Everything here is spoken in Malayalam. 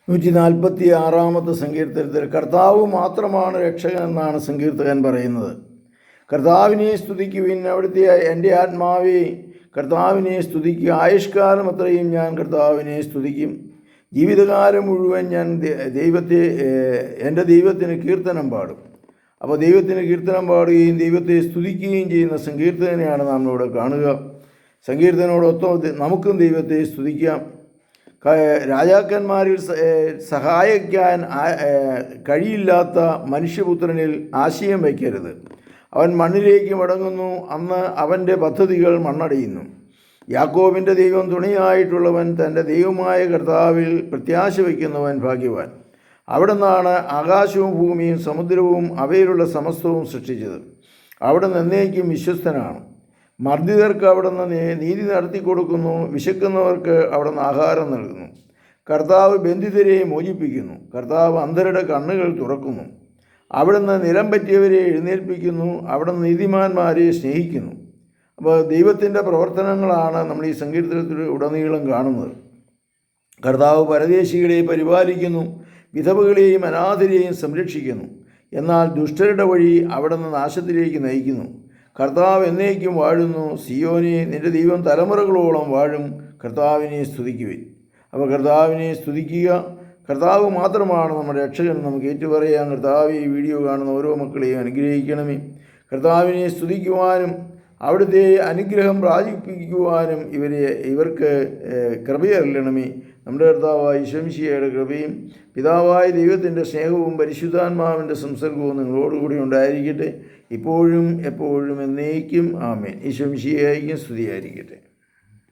146 സങ്കീർത്തനത്തിൽ കർത്താവ് മാത്രമാണ് രക്ഷകൻ എന്നാണ് സങ്കീർത്തകൻ പറയുന്നത്. കർത്താവിനെ സ്തുതിക്കുവിൻ, അവിടുത്തെ എൻ്റെ ആത്മാവേ കർത്താവിനെ സ്തുതിക്കുക. ആയുഷ്കാലം അത്രയും ഞാൻ കർത്താവിനെ സ്തുതിക്കും. ജീവിതകാലം മുഴുവൻ ഞാൻ എൻ്റെ ദൈവത്തിന് കീർത്തനം പാടും. അപ്പോൾ ദൈവത്തിന് കീർത്തനം പാടുകയും ദൈവത്തെ സ്തുതിക്കുകയും ചെയ്യുന്ന സങ്കീർത്തകനെയാണ് നാം ഇവിടെ കാണുക. സങ്കീർത്തനോടൊപ്പം നമുക്കും ദൈവത്തെ സ്തുതിക്കാം. രാജാക്കന്മാരിൽ സഹായിക്കാൻ കഴിയില്ലാത്ത മനുഷ്യപുത്രനിൽ ആശയം വയ്ക്കരുത്. അവൻ മണ്ണിലേക്ക് മടങ്ങുന്നു, അന്ന് അവൻ്റെ പദ്ധതികൾ മണ്ണടിയുന്നു. യാക്കോബിൻ്റെ ദൈവം തുണയായിട്ടുള്ളവൻ, തൻ്റെ ദൈവമായ കർത്താവിൽ പ്രത്യാശ വയ്ക്കുന്നവൻ ഭാഗ്യവാൻ. അവിടെ നിന്നാണ് ആകാശവും ഭൂമിയും സമുദ്രവും അവയിലുള്ള സമസ്തവും സൃഷ്ടിച്ചത്. അവിടെ എന്നേക്കും വിശ്വസ്തനാണ്. മർദ്ദിതർക്ക് അവിടുന്ന് നീതി നടത്തി കൊടുക്കുന്നു, വിശക്കുന്നവർക്ക് അവിടുന്ന് ആഹാരം നൽകുന്നു. കർത്താവ് ബന്ധിതരെ മോചിപ്പിക്കുന്നു, കർത്താവ് അന്ധരുടെ കണ്ണുകൾ തുറക്കുന്നു. അവിടുന്ന് നിലം പറ്റിയവരെ എഴുന്നേൽപ്പിക്കുന്നു, അവിടുന്ന് നീതിമാന്മാരെ സ്നേഹിക്കുന്നു. അപ്പോൾ ദൈവത്തിൻ്റെ പ്രവർത്തനങ്ങളാണ് നമ്മൾ ഈ സങ്കീർത്തനത്തിൽ ഉടനീളം കാണുന്നത്. കർത്താവ് പരദേശികളെ പരിപാലിക്കുന്നു, വിധവകളെയും അനാഥരെയും സംരക്ഷിക്കുന്നു. എന്നാൽ ദുഷ്ടരുടെ വഴി അവിടുന്ന് നാശത്തിലേക്ക് നയിക്കുന്നു. കർത്താവ് എന്നേക്കും വാഴുന്നു. സിയോനെ, നിൻ്റെ ദൈവം തലമുറകളോളം വാഴും. കർത്താവിനെ സ്തുതിക്കുവിൻ. അപ്പോൾ കർത്താവിനെ സ്തുതിക്കുക. കർത്താവ് മാത്രമാണ് നമ്മുടെ രക്ഷകൻ. നമുക്ക് ഏറ്റുപറയാം. കർത്താവ് ഈ വീഡിയോ കാണുന്ന ഓരോ മക്കളെയും അനുഗ്രഹിക്കണമേ. കർത്താവിനെ സ്തുതിക്കുവാനും അവിടുത്തെ അനുഗ്രഹം പ്രാപിപ്പിക്കുവാനും ഇവർക്ക് കൃപയരുളണമേ. നമ്മുടെ കർത്താവായ ഈശോമിശിഹായുടെ കൃപയും പിതാവായ ദൈവത്തിൻ്റെ സ്നേഹവും പരിശുദ്ധാത്മാവിൻ്റെ സംസർഗവും നിങ്ങളോടുകൂടി ഉണ്ടായിരിക്കട്ടെ, ഇപ്പോഴും എപ്പോഴും എന്നേക്കും. ആമേൻ. ഈശോമിശിഹായ്ക്കും സ്തുതിയായിരിക്കട്ടെ.